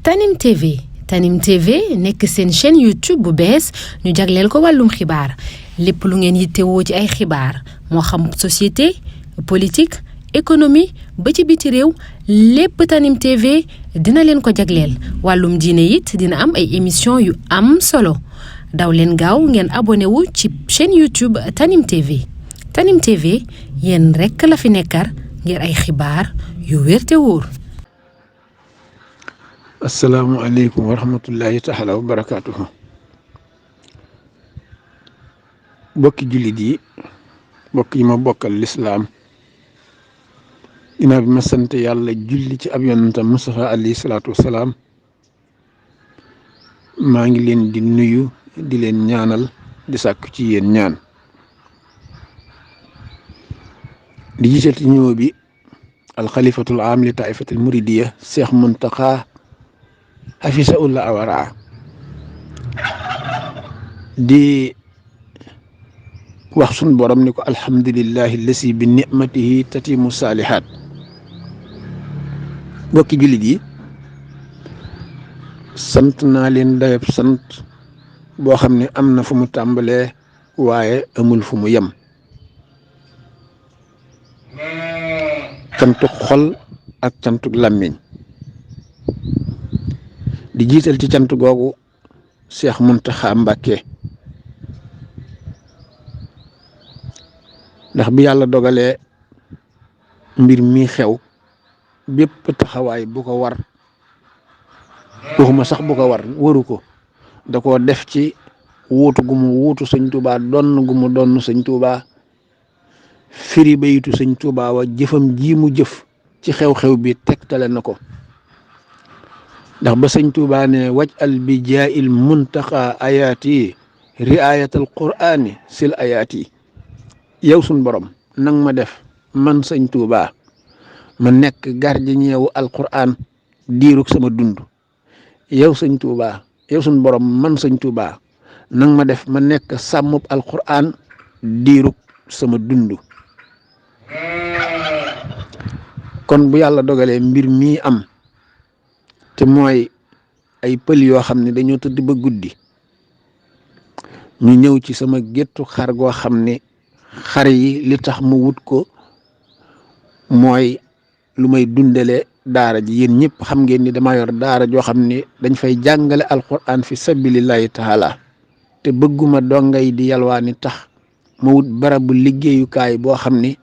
Tanim TV Tanim TV nekk seen chaîne YouTube bu bees ñu jagleel ko wàllum xibaar lépp lu ngeen yittewoo ci ay xibaar moo xam société politique économie ba ci biti réew lépp Tanim TV dina leen ko jagleel wàllum diine it dina am ay émission yu am solo daw leen gaaw ngeen abonné wu ci chaîne YouTube Tanim TV Tanim TV yéen rekk la fi nekkar ngir ay xibaar yu wér te wóor. asalaamaaleykum wa rahmatullahi taala wa barakaatuhu bokki jullit yi bokk yi ma bokkal lislaam ginnaaw bi ma sant yàlla julli ci ab yonentam Mustafa alayhi salaatu wasalaam maa ngi leen di nuyu di leen ñaanal di sàkku ci yéen ñaan di gisal ci ñëw bi alxalifatul aam li taifatul muridiya Cheikh Muntaxa xafisahullah awaraa di wax sun borom ni ko alhamdulillahi lasi bi nicmatihi tatimu saalihaat bokki jullit yi sant naa leen dayab sant boo xam ne am na fu mu tàmbalee waaye amul fu mu yem cantuk xol ak cantuk làmmiñ di jiital ci cant googu Cheikh Muntaxa Mbàkke ndax bi yàlla dogalee mbir mi xew bépp taxawaay bu ko war waxuma sax bu ko war waru ko da koo def ci wuutu gu mu wuutu sëñ Tuubaa donn gu mu donn sëñ Tuubaa firi bayitu sëñ Tuubaa wa jëfam ji mu jëf ci xew-xew bi tegtale na ko ndax ba sëñ Tuubaa ne waj al bi jaa'il muntaqa ayaati riayatal qur'ani sil ayaati yow suñ borom nang ma def man sëñ Tuubaa ma nekk gardien wu alquran diirug sama dund yow sëñ Tuubaa yow suñ borom man sëñ Tuubaa nang ma def ma nekk sàmmub alquran diirug sama dund kon bu yàlla dogalee mbir mii am te mooy ay pël yoo xam ne dañoo tëdd ba guddi ñu ñëw ci sama géttu xar goo xam ne xar yi li tax mu wut ko mooy lu may dundale daara ji yéen ñëpp xam ngeen ni dama yor daara joo xam ne dañ fay jàngale alquran fi sabilillahi taala te bëgguma dongay di yalwaani tax ma wut barabu liggéeyukaay boo xam ni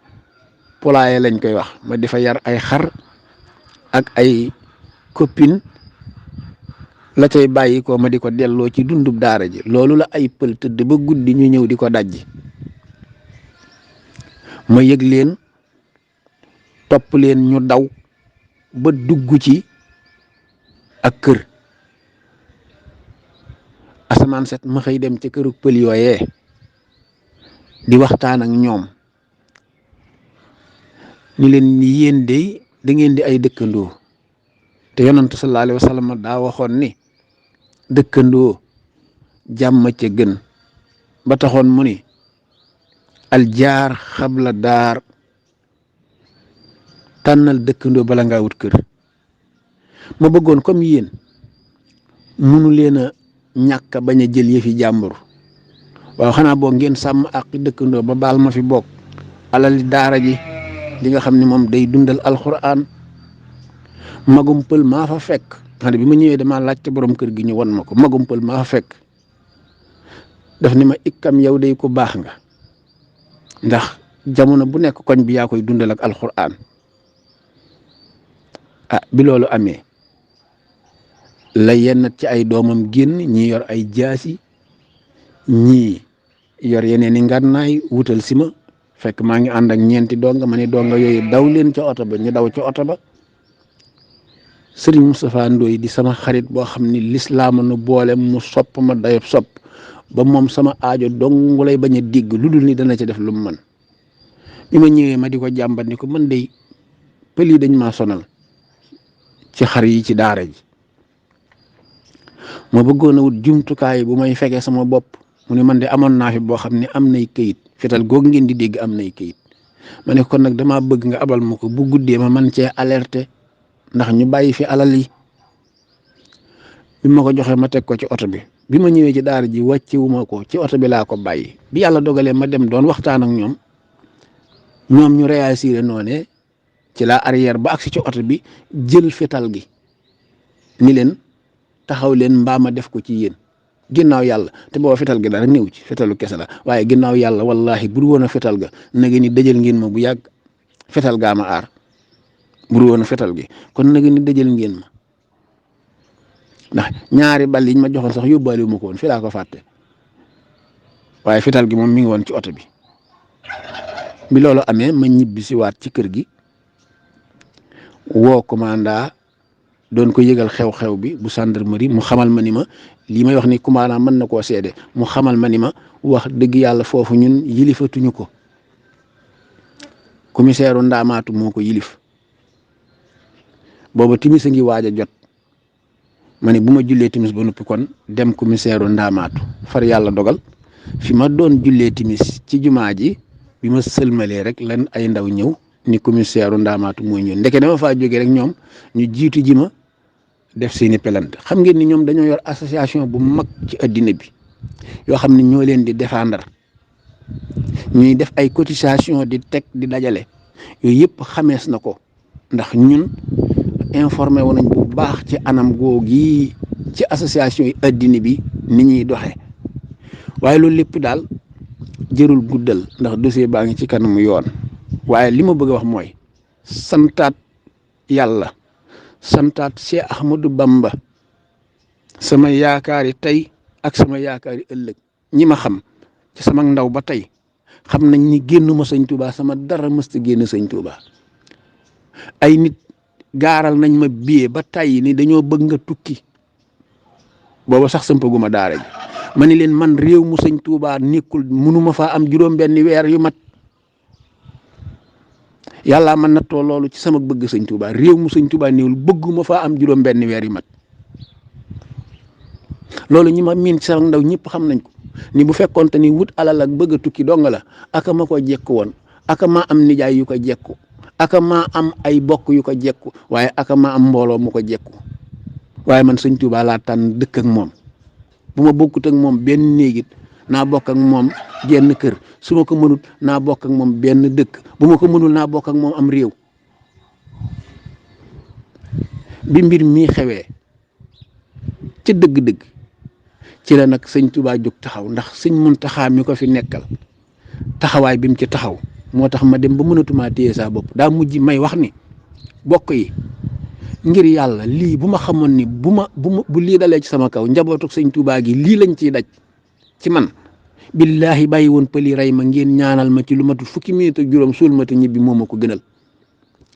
poulailler lañ koy wax ma di fa yar ay xar ak ay copine la cay bàyyi ko ma di ko delloo ci dundub daara ji loolu la ay pël tëdd ba guddi ñu ñëw di ko dajji ma yëg leen topp leen ñu daw ba dugg ci ak kër asamaan set ma xëy dem ca kërug pël yooyee di waxtaan ak ñoom ñu leen ni yéen de da ngeen di ay dëkkandoo te yonent sallallahu alayhi wa sallam daa waxoon ni dëkkandoo jàmm ca gën ba taxoon mu ni aljaar xabla daar tànnal dëkkandoo bala ngaa wut kër ma bëggoon comme yéen munu leen a ñàkk bañ a jël yëfi jàmbur waaw xanaa boo ngeen sàmm ak dëkkandoo ba baal ma fi bokk alali daara ji li nga xam ne moom day dundal alxuraan magum pël maa fa fekk xam ne bi ma ñëwee damaa laajte borom kër gi ñu won ma ko magum pël maa fa fekk daf ni ma ikkam yow day ko baax nga ndax jamono bu nekk koñ bi yaa koy dundal ak alxuraan bi loolu amee la yenn ci ay doomam génn ñii yor ay jaasi ñii yor yeneen i ngànnaay wutal si ma fekk maa ngi ànd ak ñeenti donga ma ne donga yooyu daw leen ca oto ba ñu daw ca oto ba sëriñ Moustapha Ndoye di sama xarit boo xam ni lislaama nu boole mu sopp ma dayob sopp ba moom sama aajo dong lay bañ a digg lu dul ni dana ca def lu mu mën bi ma ñëwee ma di ko jàmbat ni ko man de pël yi dañ maa sonal ci xar yi ci daara ji ma bëggoon a wut jumtukaay bu may fegee sama bopp mu ne man de amoon naa fi boo xam ne am nay këyit fetal googu ngeen di dégg am nay këyit ma ne kon nag dama bëgg nga abal ma ko bu guddee ma man cee alerter ndax ñu bàyyi fi alal yi bi ma ko joxee ma teg ko ci oto bi ma ñëwee ci daara ji wàccewuma ko ci oto bi laa ko bàyyi bi yàlla dogalee ma dem doon waxtaan ak ñoom ñu réagir noone ci la arrière ba agsi ci oto bi jël fetal gi ni leen taxaw leen mbaa ma def ko ci yéen ginnaaw yàlla te booba fetal gi dara néew ci fetalu kese la waaye ginnaaw yàlla wallahi bu woon a fetal ga na ngeen ni dëjël ngeen ma bu yàgg fetal gaa ma aar bu woon a fetal gi kon na ngeen ni dëjël ngeen ma ndax ñaari bal yiñ ma joxoon sax yóbbaale wu ma ko woon fi laa ko fàtte waaye fetal gi moom mi ngi woon ci oto bi loolu amee ma ñibbi si waat ci kër gi woo commanda doon ko yëgal xew-xew bi bu gendarmerie mu xamal ma ni ma lii may wax ni commandant mën na koo seede mu xamal ma ni ma wax dëgg yàlla foofu ñun yilifatuñu ko commissaire u Ndaamaatu moo ko yilif booba timis a ngi waaj a jot ma ne bu ma jullee timis ba noppi kon dem commissaire u Ndaamaatu far yàlla dogal fi ma doon jullee timis ci jumaa ji bi ma sëlmalee rek lan ay ndaw ñëw ni commissaire u Ndaamaatu mooy ñëw ndeke dama faa jógee rek ñoom ñu jiitu ji ma def seeni pelante xam ngeen ni ñoom dañoo yor association bu mag ci addina bi yoo xam ne ñoo leen di défendre ñuy def ay cotisation di teg di dajale yooyu yëpp xamees na ko ndax ñun informé wu nañ bu baax ci anam googi ci association yi addina bi ni ñuy doxe waaye loolu lépp daal jërul guddal ndax dossier baa ngi ci kanamu yoon waaye li ma bëgg a wax mooy santaat yàlla santaat Cheikh Ahmadou Bamba sama yaakaari tey ak sama yaakaari ëllëg ñi ma xam ci sama ndaw ba tey xam nañ ni génnuma sëñ Touba sama dara mësta génn sëñ Touba ay nit gaaral nañ ma billet ba tey ni dañoo bëgg nga tukki booba sax sampaguma daara ji ma ni leen man réew mu sëñ Touba nekkul mënuma faa am juróom-benni weer yu mat yàlla man na too loolu ci sama bëgg sëñ Touba réew mu sëñ Touba néewul bëgguma faa am juróom-benni weer yu mat loolu ñi ma miin ci sama ndaw ñëpp xam nañ ko ni bu fekkoonte ni wut alal ak bëgg a tukki dong la aka ma ko jekku woon aka maa am nijaay yu ko jekku aka maa am ay bokk yu ko jekku waaye aka maa am mbooloo mu ko jekku waaye man sëñ Touba laa tànn dëkk ak moom bu ma bokkut ak moom benn néegit naa bokk ak moom genn kër su ma ko mënut naa bokk ak moom benn dëkk bu ma ko mënul naa bokk ak moom am réew bi mbir mii xewee ci dëgg-dëgg ci la nag sëñ Touba jóg taxaw ndax sëñ Muntaxa mi ko fi nekkal taxawaay bi mu ci taxaw moo tax ma dem ba mënatumaa téye saa bopp daa mujj may wax ni bokk yi ngir yàlla lii bu ma xamoon ni bu lii dalee ci sama kaw njabootuk sëñ Touba gi lii lañ ciy daj ci man billaahi bàyyi woon pëli rey ma ngeen ñaanal ma ci lu matul fukki minute ak juróom suul ma te ñibbi moo ma ko gënal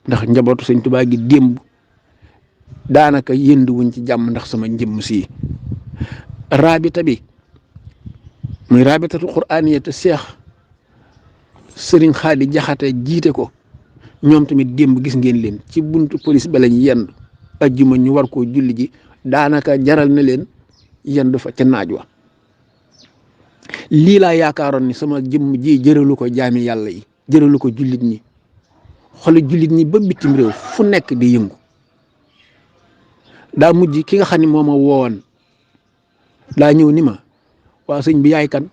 ndax njabootu sëñ Touba gi démb daanaka yënd wuñ ci jàmm ndax sama njëmm sii rabita bi muy rabitatu quraaniya te Seex Sëriñ Xaadi Jaxate jiite ko ñoom tamit démb gis ngeen leen ci buntu police ba lañ yendu ajjuma ñu war koo julli ji daanaka jaral na leen yendu fa ca naaj wa lii laa yaakaaroon ni sama jëmm ji jëralu ko jaami yàlla yi jëralu ko jullit ñi xoli jullit ñi ba bitim réew fu nekk di yëngu daa mujj ki nga xam ne moo ma woon daa ñëw ni ma waa sëñ bi yaay kan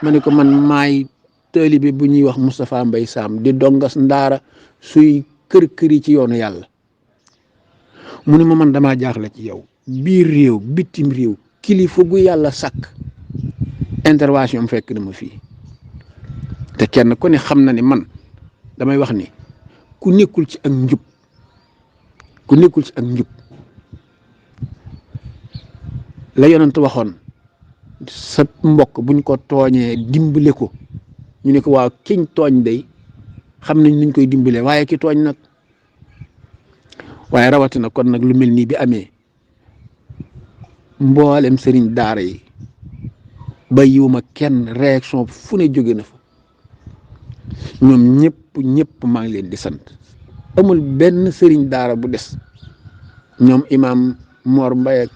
ma ne ko man maay taalibe bu ñuy wax Moustapha Mbaye Sam di dongas ndaara suy kër-këri ci yoonu yàlla mu ne ma man damaa jaaxle ci yow biir réew bitim réew kilifa gu yàlla sàkk intervention fekk na ma fii te kenn ku ne xam na ni man damay wax ni ku nekkul ci ak njub la yonent waxoon sa mbokk buñ ko tooñee dimbale ko ñu ne ko waaw kiñ tooñ day xam nañ nuñ koy dimbale waaye ki tooñ nag waaye rawatina kon nag lu mel nii bi amee mboolem sëriñ daara yi bàyyiwuma kenn réaction fu ne jóge na fa ñoom ñëpp maa ngi leen di sant amul benn sëriñ daara bu des ñoom imaam Mor Mbaye ak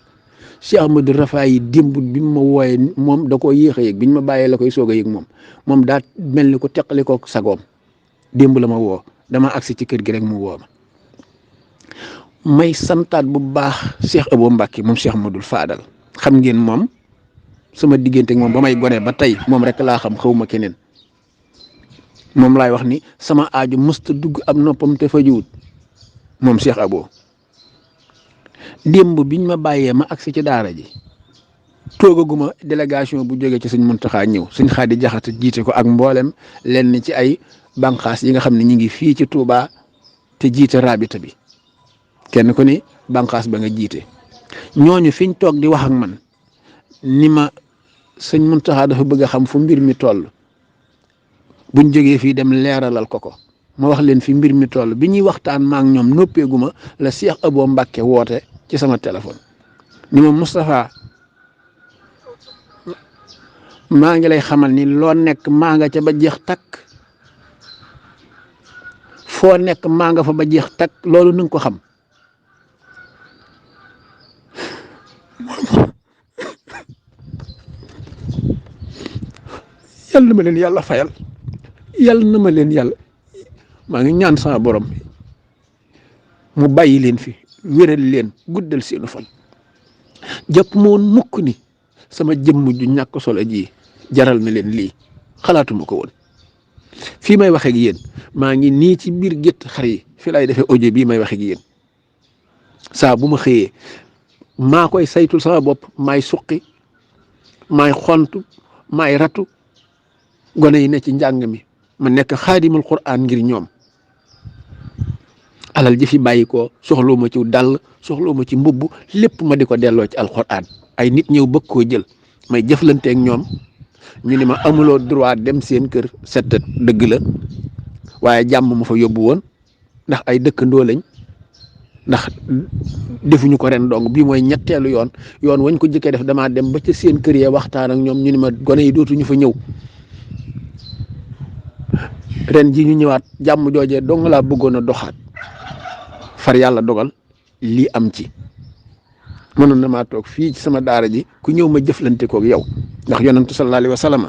Cheikh Ahmadou Rafa yi démb bi ma wooyee moom da koo yéex a yëg biñ ma bàyyee la koy soog a yëg moom daa mel ni ko teqali ko sagoom démb la ma woo dama agsi ci kër gi rek mu woo ma may santaat bu baax Cheikh Abo Mbacke moom Cheikh Modou Fadal xam ngeen moom sama diggante ak moom ba may gone ba tey moom rek laa xam xawma keneen moom laay wax ni sama aaju mësta dugg ab noppam te fajuwut moom Cheikh Abo démb biñ ma bàyyee ma agsi ci daara ji toogaguma délégation bu jógee ci sëñ Muntaxa ñëw sëñ Xaadi Jaxate jiite ko ak mboolem lenn ci ay banqaas yi nga xam ne ñi ngi fii ci Touba te jiite rabita bi kenn ku ni banqaas ba nga jiite ñooñu fiñ toog di wax ak man ni ma sëñ Muntaxa dafa bëgg a xam fu mbir mi toll buñ jógee fii dem leeralal ko ma wax leen fi mbir mi toll bi ñuy waxtaan ma ak ñoom noppeeguma la Cheikh Abo Mbacke woote ci sama téléphone ni ma Moustapha maa ngi lay xamal ni loo nekk maa nga ca ba jeex takk foo nekk maa nga fa ba jeex takk loolu na nga ko xam yàlla na ma leen yàlla fayal yàlla na ma leen yàlla maa ngi ñaan sama borom mu bàyyi leen fi wéral leen guddal seenu fan jàpp ma woon mukk ni sama jëmm ju ñàkk solo ji jaral na leen lii xalaatuma ko woon fii may waxee ak yéen maa ngi nii ci biir gétt xar yi fi lay defee audio bii may waxee ak yéen saa bu ma xëyee maa koy saytul sama bopp maay suqi maay xontu maay ratu gone yi ne ci njàng mi ma nekk xaadimul quraan ngir ñoom alal ji fi bàyyi ko soxloo ma ci dàll soxloo ma ci mbubb lépp ma di ko delloo ci alquraan ay nit ñëw bëgg koo jël may jëflanteeg ñoom ñu ni ma amuloo droit dem seen kër set dëgg la waaye jàmm ma fa yóbbu woon ndax ay dëkkandoo lañ ndax defuñu ko ren dong bii mooy ñetteelu yoon wañ ko jëkkee def damaa dem ba ca seen kër yee waxtaan ak ñoom ñu ni ma gone yi dootuñu fa ñëw ren ji ñu ñëwaat jàmm joojee dong laa bëggoon a doxaat far yàlla dogal lii am ci mënoon na maa toog fii ci sama daara ji ku ñëw ma jëflante koog yow ndax yonantu sallallahu alayhi wa sallam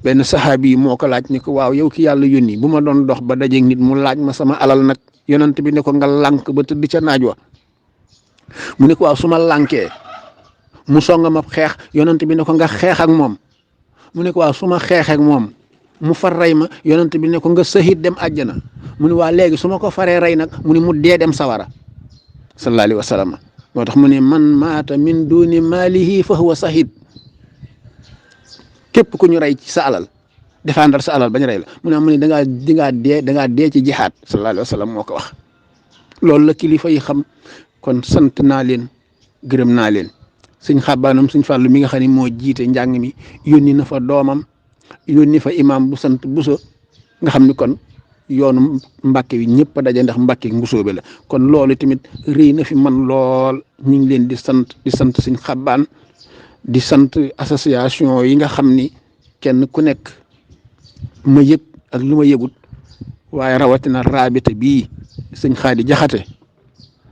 benn saxaabi yi moo ko laaj ni ko waaw yow ki yàlla yónni bu ma doon dox ba dajeeg nit mu laaj ma sama alal nag yonant bi ne ko nga lànk ba tëdd ca naaj wa mu ne ko waaw su ma lànkee mu songa ma xeex yonant bi ne ko nga xeex ak moom mu ne ko waaw su ma xeexee ak moom mu far rey ma yonant bi ne ko nga sahid dem àjjana mu ne waa léegi su ma ko faree rey nag mu ne mu dee dem sawara sallallahu alayhi wa sallam moo tax mu ne man maata min duni maalihi fa huwa sahid képp ku ñu rey ci sa alal défendre sa alal bañ rey la mu ne da ngaa dee ci jihaad sallallahu alayhi wa sallam moo ko wax loolu la kilifa yi xam kon sant naa leen gërëm naa leen sëñ xabaanam sëñ fàllu mi nga xam ne moo jiite njàng mi yónni na fa doomam yónni fa imam bu sant buso nga xam ni kon yoonu mbàkke wi ñëpp a daje ndax mbàkke mbusoobe la kon loolu tamit rëy na fi man lool ñu ngi leen di sant sëñ xabaan di sant association yi nga xam ni kenn ku nekk ma yëg ak lu ma yëgut waaye rawatina raabita bii sëñ Xaadi Jaxate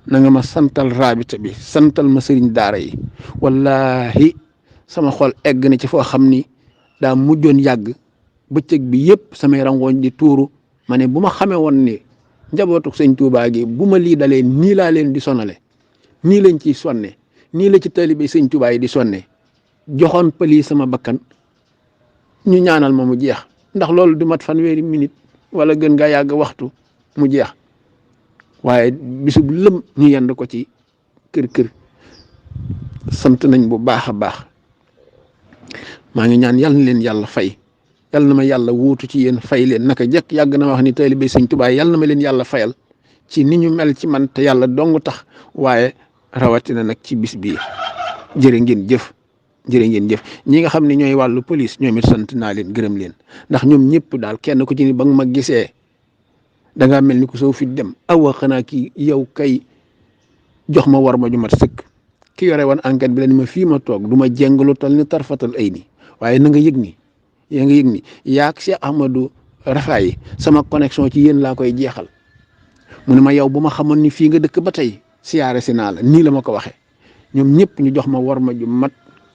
na nga ma santal raabita bi santal ma sëriñ daara yi wallahi sama xol egg na ci foo xam ni daa mujjoon yàgg bëccëg bi yëpp samay rangooñ di tuuru ma ne bu ma xamee woon ni njabootu sëñ Tuubaa gi bu ma lii dalee nii laa leen di sonale nii lañ ciy sonne nii la ci taalibe sëñ Tuubaa yi di sonne joxoon pëli sama bakkan ñu ñaanal ma mu jeex ndax loolu du mat fanweeri minute wala gën nga yàgg waxtu mu jeex waaye bisub lëm ñu yend ko ci kër sant nañ bu baax a baax maa ngi ñaan yal na leen yàlla fay yal na ma yàlla wuutu ci yéen fay leen naka jekk yàgg na ma wax ni taalibe sëñ Tuubaa yal na ma leen yàlla fayal ci ni ñu mel ci man te yàlla dong tax waaye rawatina nag ci bis bii jërë ngeen jëf ñi nga xam ne ñooy wàllu police ñoom it sant naa leen gërëm leen ndax ñoom ñëpp daal kenn ku ci ni ba nga ma gisee da ngaa mel ni ku soo fi dem awa xanaa ki yow kay jox ma war ma ju mat sëkk ki yore woon enquête bi la ni ma fii ma toog du ma jéngalu tal ni tarfatal ay ni waaye na nga yëg ni yaag Cheikh Ahmadou Rafaay sama connexion ci yéen laa koy jeexal mu ne ma yow bu ma xamoon ni fii nga dëkk ba tey siyaare si naa la nii la ma ko waxee ñoom ñëpp ñu jox ma war ma ju mat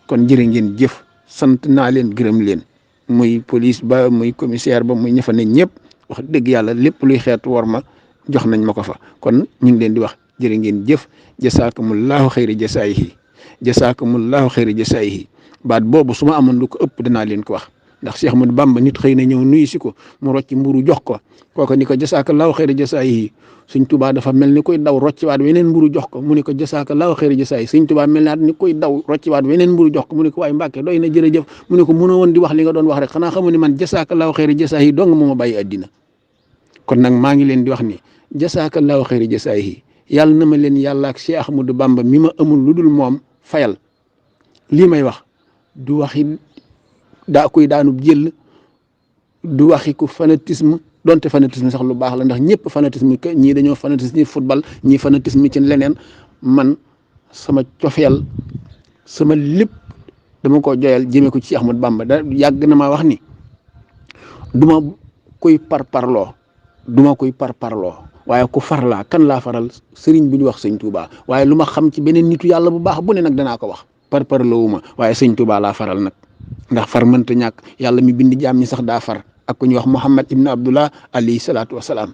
kon jërë ngeen jëf sant naa leen gërëm leen muy police ba muy commissaire ba muy ñëfa ne ñëpp wax dëgg yàlla lépp luy xeetu war ma jox nañ ma ko fa kon ñu ngi leen di wax jërë ngeen jëf jasaakumullahu xayri jasaayihi baat boobu su ma amoon lu ko ëpp danaa leen ko wax ndax Cheikh Ahmadou Bamba nit xëy na ñëw nuyu si ko mu rocc mburu jox ko kooku ni ko jasaakallahu xayri jasaayihi Sëñ Tuubaa dafa mel ni koy daw rocciwaat weneen mburu jox ko mu ni ko jasaakallahu xayri jasaayihi Sëñ Tuubaa mel naat ni koy daw rocciwaat weneen mburu jox ko mu ni ko waaye Mbàkke doy na jërëjëf mu ni ko mënoo woon di wax li nga doon wax rek xanaa xamu ni man jasaakallahu xayri jasaayihi dong moo ma bàyyi àddina kon nag maa ngi leen di wax ni jasaakallahu xayri jasaayihi yàlla na ma leen yàlla ak Cheikh Ahmadou Bamba mi ma amul lu dul moom fayal lii may wax du waxi kuy daanub jël du waxi ku fanatisme donte fanatisme sax lu baax la ndax ñëpp fanatisme ñii dañoo fanatisme ci football ñii fanatisme ci leneen man sama cofeel sama lépp dama ko joyal jëmee ko ci Cheikh Ahmadou Bamba da yàgg na maa wax ni duma koy parparloo waaye ku farlaa kan laa faral sëriñ bu ñu wax sëñ Touba waaye lu ma xam ci beneen nitu yàlla bu baax bu ne nag danaa ko wax parparloowuma waaye sëñ Touba laa faral nag ndax far mënta ñàkk yàlla mi bind jaam ñi sax daa far ak ku ñuy wax Muhammad ibn Abdullah alayhi salaatu wasalaam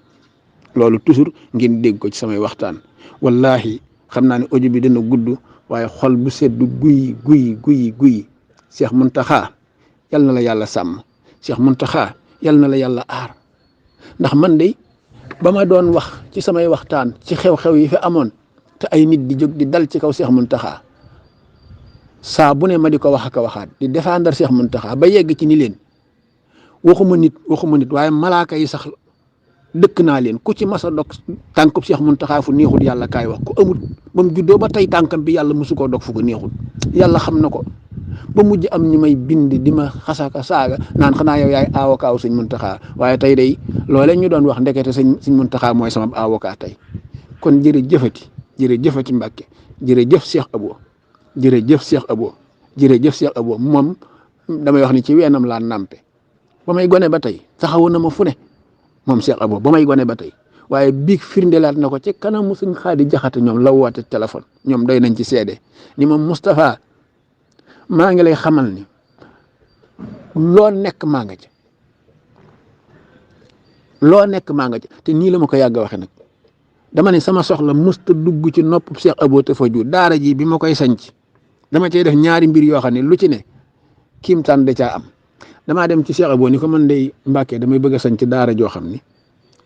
loolu toujours ngeen dégg ko ci samay waxtaan wallahi xam naa ne audio bi dana gudd waaye xol bu sedd guy Cheikh Mountakha yal na la yàlla sàmm Cheikh Mountakha yal na la yàlla aar ndax man de ba ma doon wax ci samay waxtaan ci xew-xew yi fi amoon te ay nit di jóg di dal ci kaw Cheikh Mountakha saa bu ne ma di ko wax ak a waxaat di défendre Cheikh Mountakha ba yegg ci ni leen waxuma nit waaye malaaka yi sax dëkk naa leen ku ci mas a dog tànkub Cheikh Mountakha fu neexul yàlla kaay wax ko amul ba mu juddoo ba tey tànkam bi yàlla mosu koo dog fu ko neexul yàlla xam na ko ba mujj am ñu may bind di ma xasaka saaga naan xanaa yow yaay avocat sëñ Mountakha waaye tey day loolee ñu doon wax ndekete sëñ Mountakha mooy sama avocat tey kon jërëjëfati Mbàkke jërëjëf Cheikh Abo jërëjëf Cheikh Abo moom damay wax ni ci weenam laa nàmpe ba may gone ba tey taxawu na ma fu ne moom Cheikh Abo ba may gone ba tey waaye biig firndelaat na ko ci kanamu sëñ Xaadi Jaxate ñoom la woote téléphone ñoom doy nañ ci seede ni moom Moustapha maa ngi lay xamal ni loo nekk maa nga ca te nii la ma ko yàgg waxe nag dama ne sama soxla musta dugg ci nopp Cheikh Abo te fa ju daara ji bi ma koy sanc dama cey def ñaari mbir yoo xam ne lu ci ne kiimtaan da caa am damaa dem ci Cheikh Abo ni ko man day Mbàkke damay bëgg a sanc daara joo xam ni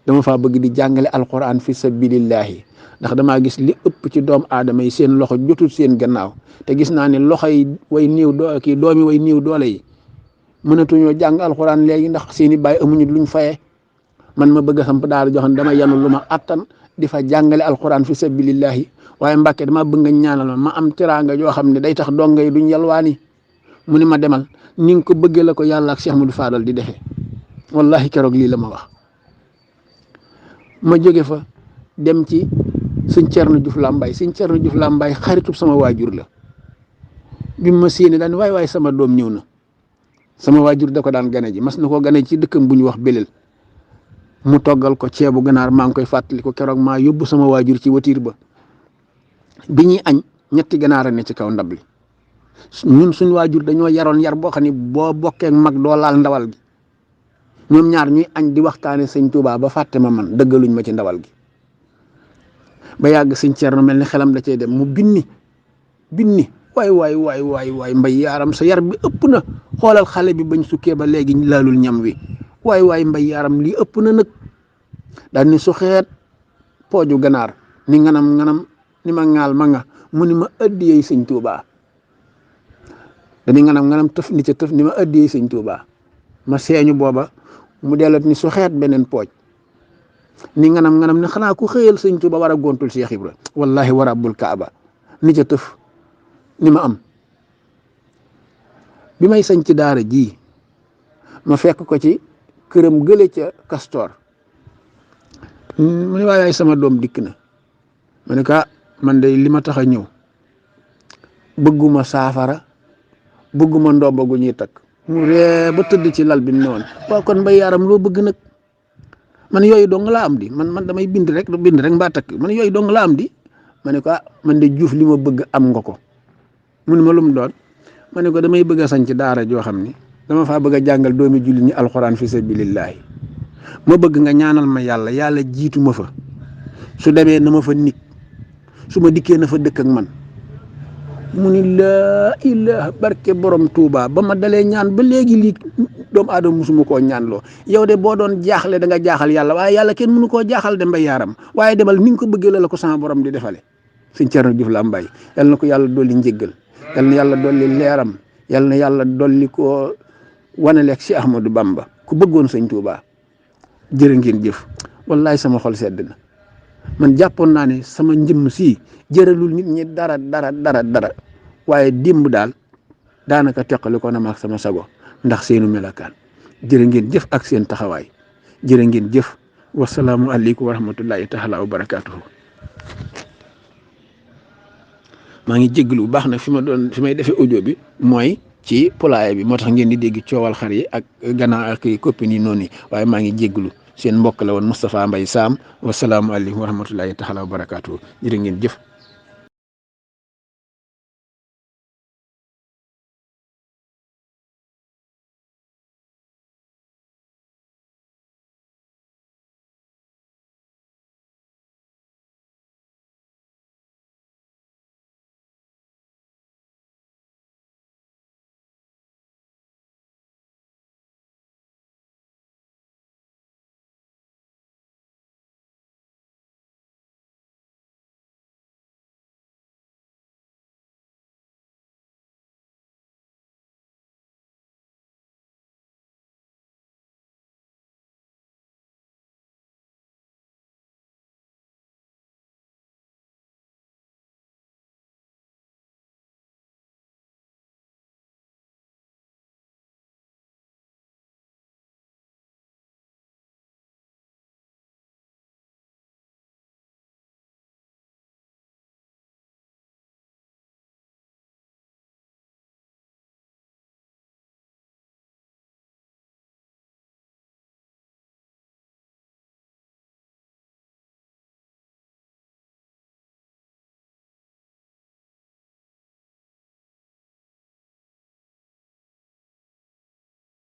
dama faa bëgg di jàngale alquran fi sabilillahi ndax damaa gis li ëpp ci doom aadama yi seen loxo jotul seen gannaaw te gis naa ne loxo yi way néew doomi way néew doole yi mënatuñoo jàng alquran léegi ndax seeni baay amuñu luñ fayee man ma bëgg a samp daara joo xam ne dama yanu lu ma attan di fa jàngale alquran fi sabilillahi waaye Mbàkke dama bëgg nga ñaanal ma am teraanga joo xam ne day tax donga yi duñ yalwaani mu ni ma demal ni nga ko bëggee la ko yàlla ak Cheikh Ahmadou Fadal di defee wallahi keroog lii la ma wax ma jóge fa dem ci sëñ Cerno Juuf Làmbaay xaritub sama waajur la bi ma séenee daan waay sama doom ñëw na sama waajur da ko daan gane ji mas na koo gane ci dëkkam bu ñu wax Belel mu toggal ko ceebu ganaar maa ngi koy fàttali ko keroog maa yóbbu sama waajur ci watiir ba bi ñuy añ ñetti ganaar a ne ci kaw ndab li ñun suñ waajur dañoo yaroon yar boo xam ne boo bokkee mag doo laal ndawal gi ñoom ñaar ñuy añ di waxtaane sëñ Tuubaa ba fàtte ma man dëggaluñ ma ci ndawal gi ba yàgg sëñ Cerno mel ni xelam da cey dem mu binni waay mbay yaaram sa yar bi ëpp na xoolal xale bi bañ sukkee ba léegi laalul ñam wi waay mbay yaaram lii ëpp na nag daal ni su xeet pooju ganaar ni nganam ni ma ŋaal ma nga mu ni ma addiyey sëñ Tuubaa dañuy nganam tëf ni ca tëf ni ma addiyey sëñ Tuubaa ma seeñu booba mu dellat ni su xeet beneen pooj ni nganam ni xanaa ku xëyal sëñ Tuubaa war a gontul Cheikh Ibra wallahi wa rabbul kaaba ni ca tëf ni ma am bi may sañ ci daara ji ma fekk ko ci këram gële ca Castor mu ne waaye sama doom dikk na ma ne ko man de li ma tax a ñëw bëgguma saafara bëgguma ndomba gu ñuy takk mu ree ba tëdd ci lal bi ne woon waaw kon mbay yaaram loo bëgg nag man yooyu dong laa am di man damay bind rek mbaa takk man yooyu dong laa am di ma ne ko man de Juuf li ma bëgg am nga ko mu ne ma lum doon ma ne ko damay bëgg a sañ ci daara joo xam ni dama faa bëgg a jàngal doomi julli ñi alxuraan fi sabilillahi ma bëgg nga ñaanal ma yàlla jiitu ma fa su demee na ma fa nit su ma dikkee na fa dëkk ak man mu ni laa ilaha barke borom Touba ba ma dalee ñaan ba léegi lii doomu aadama musuma koo ñaan loo yow de boo doon jaaxle da nga jaaxal yàlla waaye yàlla kenn mënu koo jaaxal de mbay yaaram waaye demal ni nga ko bëggee la ko sama borom di defale sëñ Thierno Diouf Lambaye yal na ko yàlla dolli njëggal yal na yàlla dolli leeram yal na yàlla dolli ko wanaleeg si Ahmadou Bamba ku bëggoon sëñ Touba jërë ngeen jëf wallaay sama xol sedd na man jàppoon naa ne sama njëmm sii jëralul nit ñi dara waaye démb daal daanaka teqali ko na ma ak sama sago ndax seenu melakaan jërë ngeen jëf ak seen taxawaay jërë ngeen jëf wasalaamu aleykum wa rahmatullahi taala wa barakaatuhu. maa ngi jégalu bu baax nag fi may defee audio bi mooy ci poulailler bi moo tax ngeen di dégg coowal xar yi ak gannaaw ak copine yi noonu yi waaye maa ngi jégalu seen mbokk la woon Moustapha Mbaye Sam wasalaamu aleykum wa rahmatullahi taala wa barakaatuhu jërë ngeen jëf.